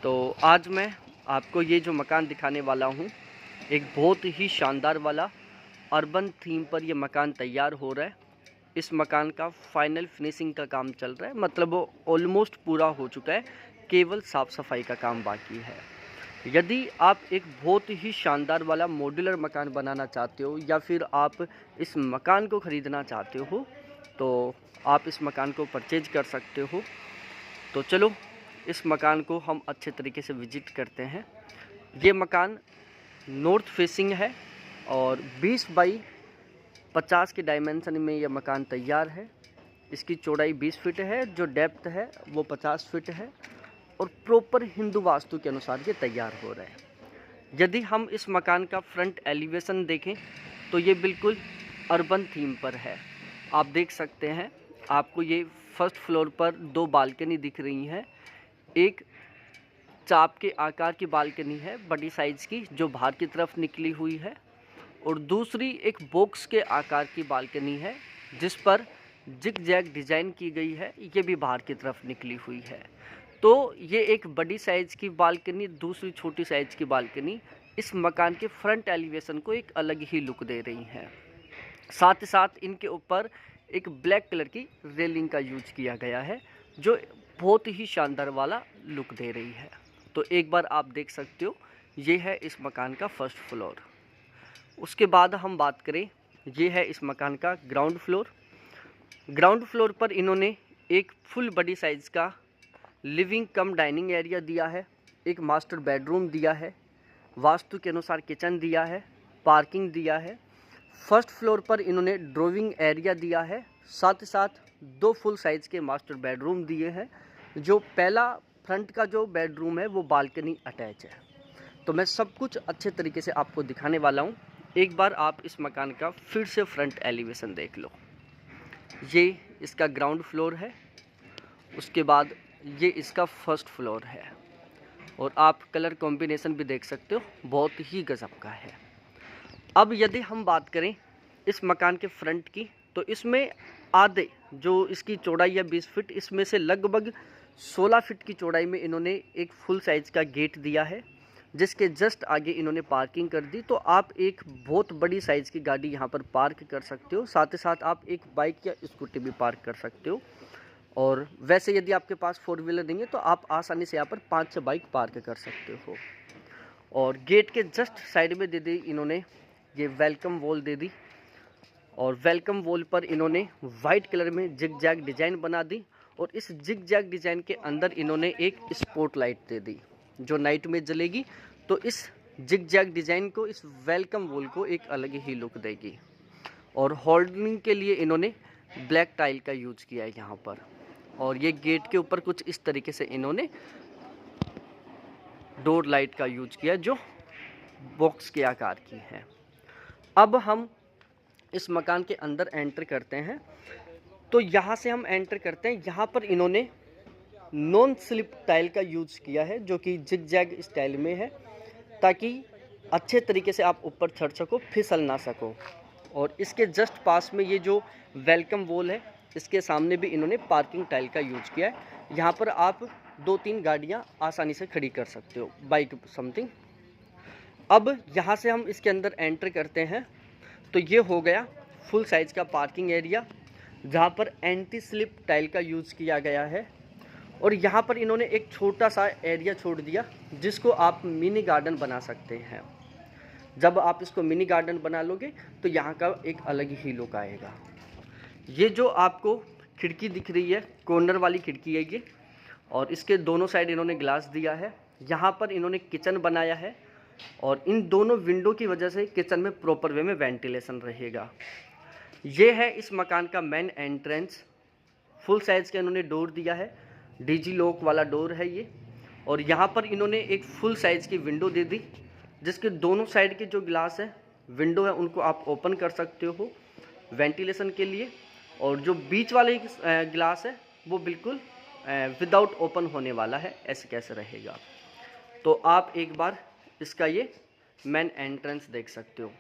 तो आज मैं आपको ये जो मकान दिखाने वाला हूँ, एक बहुत ही शानदार वाला अर्बन थीम पर ये मकान तैयार हो रहा है। इस मकान का फाइनल फिनिशिंग का काम चल रहा है, मतलब वो ऑलमोस्ट पूरा हो चुका है, केवल साफ़ सफाई का काम बाकी है। यदि आप एक बहुत ही शानदार वाला मॉड्यूलर मकान बनाना चाहते हो या फिर आप इस मकान को ख़रीदना चाहते हो, तो आप इस मकान को परचेज कर सकते हो। तो चलो इस मकान को हम अच्छे तरीके से विजिट करते हैं। ये मकान नॉर्थ फेसिंग है और 20 बाई 50 के डायमेंशन में ये मकान तैयार है। इसकी चौड़ाई 20 फीट है, जो डेप्थ है वो 50 फीट है और प्रॉपर हिंदू वास्तु के अनुसार ये तैयार हो रहा है। यदि हम इस मकान का फ्रंट एलिवेशन देखें तो ये बिल्कुल अर्बन थीम पर है। आप देख सकते हैं, आपको ये फर्स्ट फ्लोर पर 2 बालकनी दिख रही हैं। एक चाप के आकार की बालकनी है बड़ी साइज़ की, जो बाहर की तरफ निकली हुई है, और दूसरी एक बॉक्स के आकार की बालकनी है जिस पर जिग जैग डिज़ाइन की गई है, ये भी बाहर की तरफ निकली हुई है। तो ये एक बड़ी साइज़ की बालकनी, दूसरी छोटी साइज़ की बालकनी इस मकान के फ्रंट एलिवेशन को एक अलग ही लुक दे रही हैं। साथ ही साथ इनके ऊपर एक ब्लैक कलर की रेलिंग का यूज किया गया है, जो बहुत ही शानदार वाला लुक दे रही है। तो एक बार आप देख सकते हो, ये है इस मकान का फर्स्ट फ्लोर। उसके बाद हम बात करें, ये है इस मकान का ग्राउंड फ्लोर। ग्राउंड फ्लोर पर इन्होंने एक फुल बड़ी साइज़ का लिविंग कम डाइनिंग एरिया दिया है, एक मास्टर बेडरूम दिया है, वास्तु के अनुसार किचन दिया है, पार्किंग दिया है। फर्स्ट फ्लोर पर इन्होंने ड्राइंग एरिया दिया है, साथ ही साथ 2 फुल साइज़ के मास्टर बेडरूम दिए हैं। जो पहला फ्रंट का जो बेडरूम है वो बालकनी अटैच है। तो मैं सब कुछ अच्छे तरीके से आपको दिखाने वाला हूँ। एक बार आप इस मकान का फिर से फ्रंट एलिवेशन देख लो। ये इसका ग्राउंड फ्लोर है, उसके बाद ये इसका फर्स्ट फ्लोर है, और आप कलर कॉम्बिनेशन भी देख सकते हो, बहुत ही गजब का है। अब यदि हम बात करें इस मकान के फ्रंट की, तो इसमें आधे जो इसकी चौड़ाई है 20 फीट, इसमें से लगभग 16 फीट की चौड़ाई में इन्होंने एक फुल साइज़ का गेट दिया है, जिसके जस्ट आगे इन्होंने पार्किंग कर दी। तो आप एक बहुत बड़ी साइज़ की गाड़ी यहाँ पर पार्क कर सकते हो, साथ ही साथ आप एक बाइक या स्कूटी भी पार्क कर सकते हो। और वैसे यदि आपके पास 4 व्हीलर नहीं है तो आप आसानी से यहाँ पर 5 से बाइक पार्क कर सकते हो। और गेट के जस्ट साइड में दे दी इन्होंने ये वेलकम वॉल दे दी, और वेलकम वॉल पर इन्होंने वाइट कलर में जिग जैग डिज़ाइन बना दी, और इस जिग जैग डिज़ाइन के अंदर इन्होंने एक स्पॉट लाइट दे दी जो नाइट में जलेगी। तो इस जिग जैग डिज़ाइन को, इस वेलकम वॉल को एक अलग ही लुक देगी। और होल्डिंग के लिए इन्होंने ब्लैक टाइल का यूज किया है यहाँ पर, और ये गेट के ऊपर कुछ इस तरीके से इन्होंने डोर लाइट का यूज किया है जो बॉक्स के आकार की है। अब हम इस मकान के अंदर एंटर करते हैं। तो यहाँ से हम एंटर करते हैं, यहाँ पर इन्होंने नॉन स्लिप टाइल का यूज किया है जो कि जिग जैग स्टाइल में है, ताकि अच्छे तरीके से आप ऊपर चढ़ सको, फिसल ना सको। और इसके जस्ट पास में ये जो वेलकम वॉल है, इसके सामने भी इन्होंने पार्किंग टाइल का यूज किया है। यहाँ पर आप 2-3 गाड़ियाँ आसानी से खड़ी कर सकते हो, बाइक समथिंग। अब यहाँ से हम इसके अंदर एंटर करते हैं, तो ये हो गया फुल साइज़ का पार्किंग एरिया, जहाँ पर एंटी स्लिप टाइल का यूज़ किया गया है। और यहाँ पर इन्होंने एक छोटा सा एरिया छोड़ दिया जिसको आप मिनी गार्डन बना सकते हैं। जब आप इसको मिनी गार्डन बना लोगे तो यहाँ का एक अलग ही लुक आएगा। ये जो आपको खिड़की दिख रही है, कॉर्नर वाली खिड़की है ये, और इसके दोनों साइड इन्होंने ग्लास दिया है। यहाँ पर इन्होंने किचन बनाया है, और इन दोनों विंडो की वजह से किचन में प्रॉपर वे में वेंटिलेशन रहेगा। ये है इस मकान का मेन एंट्रेंस। फुल साइज़ का इन्होंने डोर दिया है, डिजी लॉक वाला डोर है ये। और यहाँ पर इन्होंने एक फुल साइज़ की विंडो दे दी, जिसके दोनों साइड के जो ग्लास है, विंडो है, उनको आप ओपन कर सकते हो वेंटिलेशन के लिए। और जो बीच वाले ग्लास है वो बिल्कुल विदाउट ओपन होने वाला है, ऐसे कैसे रहेगा। तो आप एक बार इसका ये मेन एंट्रेंस देख सकते हो।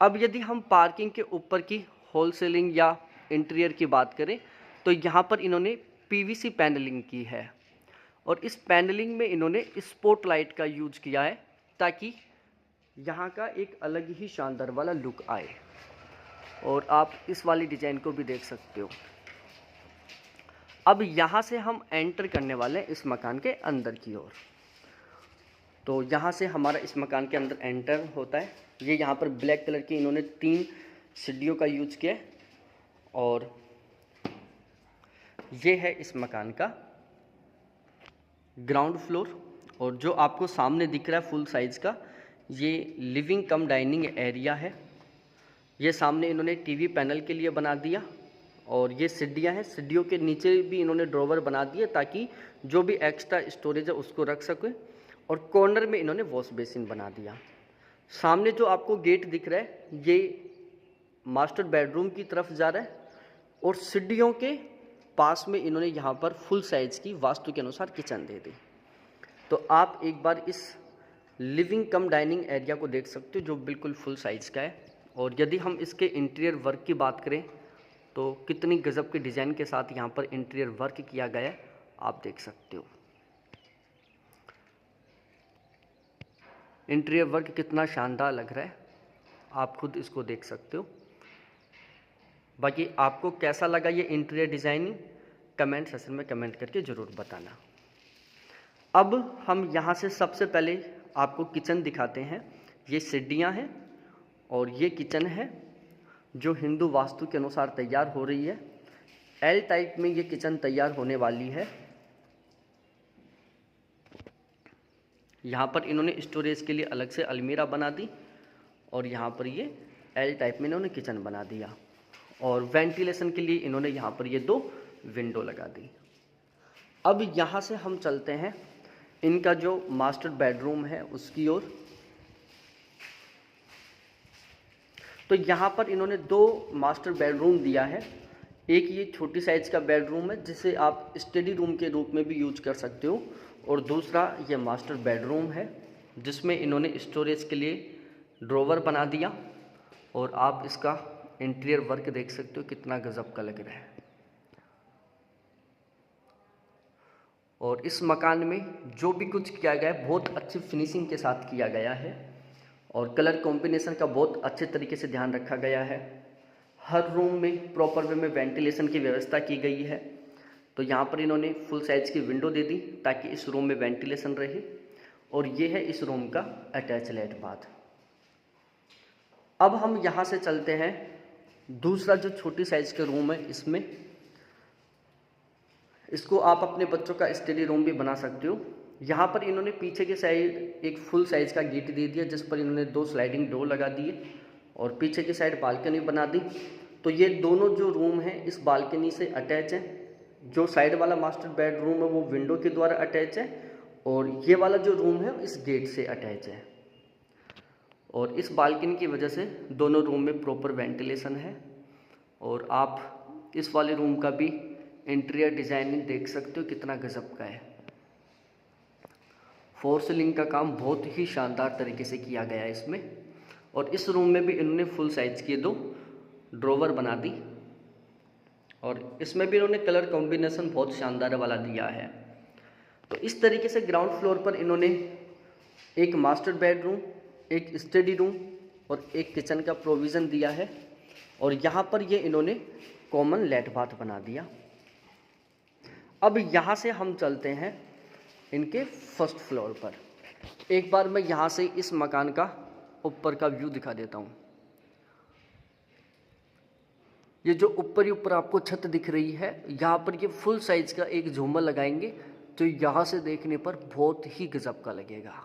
अब यदि हम पार्किंग के ऊपर की होलसेलिंग या इंटीरियर की बात करें, तो यहाँ पर इन्होंने पीवीसी पैनलिंग की है, और इस पैनलिंग में इन्होंने स्पॉट लाइट का यूज किया है ताकि यहाँ का एक अलग ही शानदार वाला लुक आए। और आप इस वाली डिज़ाइन को भी देख सकते हो। अब यहाँ से हम एंटर करने वाले हैं इस मकान के अंदर की ओर। तो यहाँ से हमारा इस मकान के अंदर एंटर होता है। ये यहाँ पर ब्लैक कलर की इन्होंने 3 सीढ़ियों का यूज किया है और ये है इस मकान का ग्राउंड फ्लोर। और जो आपको सामने दिख रहा है फुल साइज़ का, ये लिविंग कम डाइनिंग एरिया है। ये सामने इन्होंने टीवी पैनल के लिए बना दिया और ये सीढ़ियाँ हैं, सीढ़ियों के नीचे भी इन्होंने ड्रॉवर बना दिए ताकि जो भी एक्स्ट्रा स्टोरेज है उसको रख सके। और कॉर्नर में इन्होंने वॉश बेसिन बना दिया। सामने जो आपको गेट दिख रहा है ये मास्टर बेडरूम की तरफ जा रहा है और सीढ़ियों के पास में इन्होंने यहाँ पर फुल साइज़ की वास्तु के अनुसार किचन दे दी। तो आप एक बार इस लिविंग कम डाइनिंग एरिया को देख सकते हो जो बिल्कुल फुल साइज़ का है। और यदि हम इसके इंटीरियर वर्क की बात करें तो कितनी गज़ब के डिज़ाइन के साथ यहाँ पर इंटीरियर वर्क किया गया है आप देख सकते हो। इंटीरियर वर्क कितना शानदार लग रहा है, आप खुद इसको देख सकते हो। बाकी आपको कैसा लगा ये इंटीरियर डिज़ाइनिंग कमेंट सेक्शन में कमेंट करके ज़रूर बताना। अब हम यहाँ से सबसे पहले आपको किचन दिखाते हैं। ये सीढ़ियाँ हैं और ये किचन है जो हिंदू वास्तु के अनुसार तैयार हो रही है। एल टाइप में ये किचन तैयार होने वाली है। यहाँ पर इन्होंने स्टोरेज के लिए अलग से अलमीरा बना दी और यहाँ पर ये एल टाइप में इन्होंने किचन बना दिया और वेंटिलेशन के लिए इन्होंने यहाँ पर ये 2 विंडो लगा दी। अब यहाँ से हम चलते हैं इनका जो मास्टर बेडरूम है उसकी ओर। तो यहाँ पर इन्होंने 2 मास्टर बेडरूम दिया है। एक ये छोटी साइज़ का बेडरूम है जिसे आप स्टडी रूम के रूप में भी यूज कर सकते हो और दूसरा ये मास्टर बेडरूम है जिसमें इन्होंने स्टोरेज के लिए ड्रॉवर बना दिया। और आप इसका इंटीरियर वर्क देख सकते हो कितना गजब का लग रहा है। और इस मकान में जो भी कुछ किया गया है बहुत अच्छी फिनिशिंग के साथ किया गया है और कलर कॉम्बिनेशन का बहुत अच्छे तरीके से ध्यान रखा गया है। हर रूम में प्रॉपर वे में वेंटिलेशन की व्यवस्था की गई है। तो यहाँ पर इन्होंने फुल साइज़ की विंडो दे दी ताकि इस रूम में वेंटिलेशन रहे। और ये है इस रूम का अटैच लेट बाथ। अब हम यहाँ से चलते हैं दूसरा जो छोटी साइज़ का रूम है, इसको आप अपने बच्चों का स्टडी रूम भी बना सकते हो। यहाँ पर इन्होंने पीछे के साइड एक फुल साइज़ का गेट दे दिया जिस पर इन्होंने 2 स्लाइडिंग डोर लगा दिए और पीछे की साइड बालकनी बना दी। तो ये दोनों जो रूम हैं इस बालकनी से अटैच हैं। जो साइड वाला मास्टर बेडरूम है वो विंडो के द्वारा अटैच है और ये वाला जो रूम है इस गेट से अटैच है। और इस बालकनी की वजह से दोनों रूम में प्रॉपर वेंटिलेशन है। और आप इस वाले रूम का भी इंटीरियर डिज़ाइनिंग देख सकते हो कितना गजब का है। फोर सीलिंग का काम बहुत ही शानदार तरीके से किया गया है इसमें। और इस रूम में भी इन्होंने फुल साइज़ की 2 ड्रॉवर बना दी और इसमें भी इन्होंने कलर कॉम्बिनेशन बहुत शानदार वाला दिया है। तो इस तरीके से ग्राउंड फ्लोर पर इन्होंने एक मास्टर बेडरूम, एक स्टडी रूम और एक किचन का प्रोविज़न दिया है। और यहाँ पर ये इन्होंने कॉमन लेट बाथ बना दिया। अब यहाँ से हम चलते हैं इनके फर्स्ट फ्लोर पर। एक बार मैं यहाँ से इस मकान का ऊपर का व्यू दिखा देता हूँ। ये जो ऊपर ही ऊपर आपको छत दिख रही है, यहाँ पर ये फुल साइज़ का एक झूमर लगाएंगे तो यहाँ से देखने पर बहुत ही गजब का लगेगा।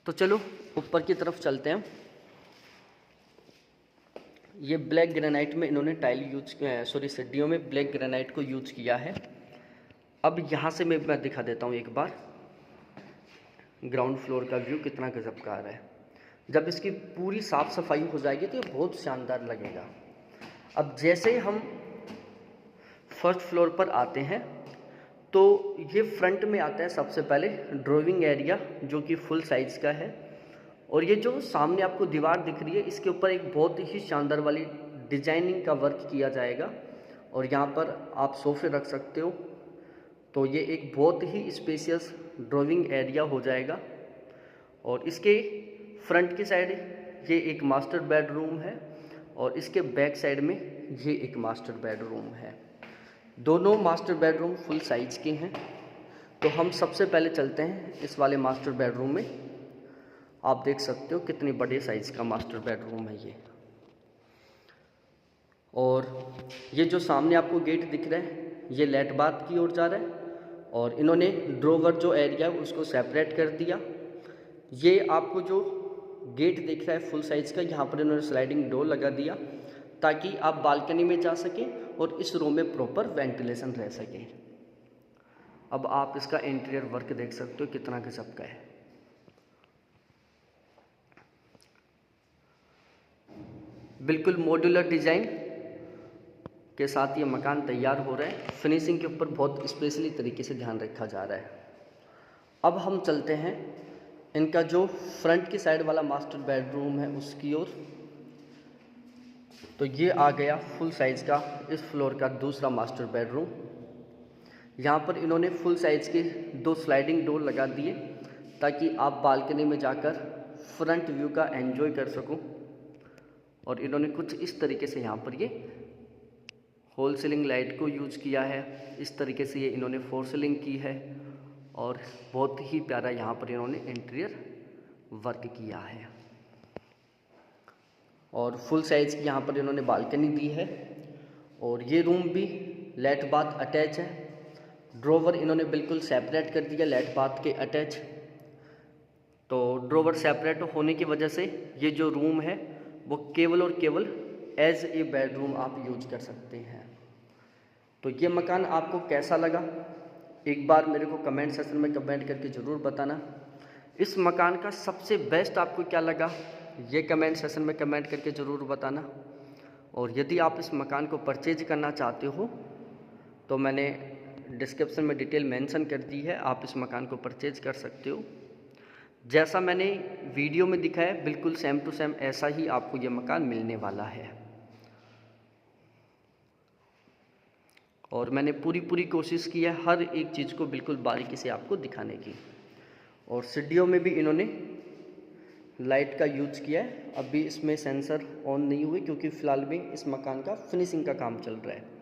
तो चलो ऊपर की तरफ चलते हैं। ये ब्लैक ग्रेनाइट में इन्होंने सीढ़ियों में ब्लैक ग्रेनाइट को यूज किया है। अब यहाँ से मैं दिखा देता हूँ एक बार ग्राउंड फ्लोर का व्यू कितना गजब का आ रहा है। जब इसकी पूरी साफ़ सफाई हो जाएगी तो ये बहुत शानदार लगेगा। अब जैसे हम फर्स्ट फ्लोर पर आते हैं तो ये फ्रंट में आता है सबसे पहले ड्राइंग एरिया जो कि फुल साइज़ का है। और ये जो सामने आपको दीवार दिख रही है इसके ऊपर एक बहुत ही शानदार वाली डिजाइनिंग का वर्क किया जाएगा। और यहाँ पर आप सोफे रख सकते हो तो ये एक बहुत ही स्पेशियस ड्राइविंग एरिया हो जाएगा। और इसके फ्रंट की साइड ये एक मास्टर बेडरूम है और इसके बैक साइड में ये एक मास्टर बेडरूम है। दोनों मास्टर बेडरूम फुल साइज़ के हैं। तो हम सबसे पहले चलते हैं इस वाले मास्टर बेडरूम में। आप देख सकते हो कितनी बड़े साइज़ का मास्टर बेडरूम है ये। और ये जो सामने आपको गेट दिख रहा है ये लेट बाथ की ओर जा रहा है और इन्होंने ड्रॉवर जो एरिया है उसको सेपरेट कर दिया। ये आपको जो गेट दिख रहा है फुल साइज़ का, यहाँ पर इन्होंने स्लाइडिंग डोर लगा दिया ताकि आप बालकनी में जा सकें और इस रूम में प्रॉपर वेंटिलेशन रह सके। अब आप इसका इंटीरियर वर्क देख सकते हो कितना गजब का है। बिल्कुल मॉड्यूलर डिज़ाइन के साथ ये मकान तैयार हो रहा है। फिनिशिंग के ऊपर बहुत स्पेशली तरीके से ध्यान रखा जा रहा है। अब हम चलते हैं इनका जो फ्रंट की साइड वाला मास्टर बेडरूम है उसकी ओर। तो ये आ गया फुल साइज़ का इस फ्लोर का दूसरा मास्टर बेडरूम। यहाँ पर इन्होंने फुल साइज़ के 2 स्लाइडिंग डोर लगा दिए ताकि आप बालकनी में जाकर फ्रंट व्यू का एंजॉय कर सको। और इन्होंने कुछ इस तरीके से यहाँ पर ये होल सीलिंग लाइट को यूज किया है। इस तरीके से ये इन्होंने फोर सीलिंग की है और बहुत ही प्यारा यहाँ पर इन्होंने इंटीरियर वर्क किया है। और फुल साइज़ की यहाँ पर इन्होंने बालकनी दी है और ये रूम भी लेट बाथ अटैच है। ड्रॉवर इन्होंने बिल्कुल सेपरेट कर दिया लेट बाथ के अटैच। तो ड्रॉवर सेपरेट होने की वजह से ये जो रूम है वो केवल और केवल एज ए बेडरूम आप यूज कर सकते हैं। तो ये मकान आपको कैसा लगा एक बार मेरे को कमेंट सेक्शन में कमेंट करके ज़रूर बताना। इस मकान का सबसे बेस्ट आपको क्या लगा ये कमेंट सेक्शन में कमेंट करके ज़रूर बताना। और यदि आप इस मकान को परचेज करना चाहते हो तो मैंने डिस्क्रिप्शन में डिटेल मेंशन कर दी है, आप इस मकान को परचेज कर सकते हो। जैसा मैंने वीडियो में दिखाया बिल्कुल सेम टू सेम ऐसा ही आपको ये मकान मिलने वाला है। और मैंने पूरी कोशिश की है हर एक चीज़ को बिल्कुल बारीकी से आपको दिखाने की। और सीढ़ियों में भी इन्होंने लाइट का यूज किया है। अभी इसमें सेंसर ऑन नहीं हुए क्योंकि फ़िलहाल में इस मकान का फिनिशिंग का काम चल रहा है।